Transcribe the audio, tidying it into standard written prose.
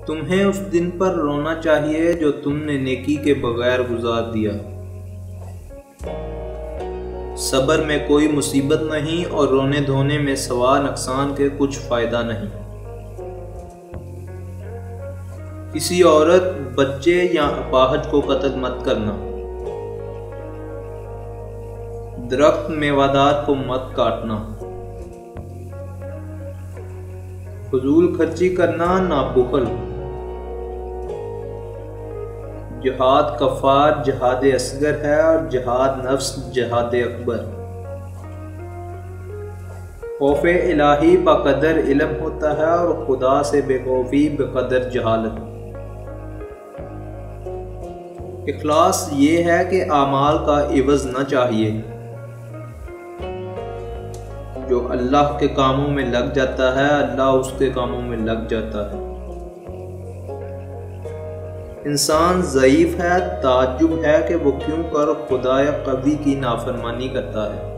तुम्हें उस दिन पर रोना चाहिए जो तुमने नेकी के बगैर गुजार दिया। सब्र में कोई मुसीबत नहीं और रोने धोने में सवा नुकसान के कुछ फायदा नहीं। किसी औरत, बच्चे या अपाहज को कत्ल मत करना। दरख्त मेवादार को मत काटना। फजूल खर्ची करना ना बुखल। जिहाद कफ़ार जिहाद असगर है और जिहाद नफ्स जिहाद अकबर। खौफ़े इलाही बक़दर इल्म होता है और खुदा से बेखौफी बक़दर जहालत। इखलास ये है कि आमाल का इवज़ न चाहिए। जो अल्लाह के कामों में लग जाता है, अल्लाह उसके कामों में लग जाता है। इंसान ज़ईफ़ है, ताज्जुब है कि वो क्यों कर खुदाए कवी की नाफरमानी करता है।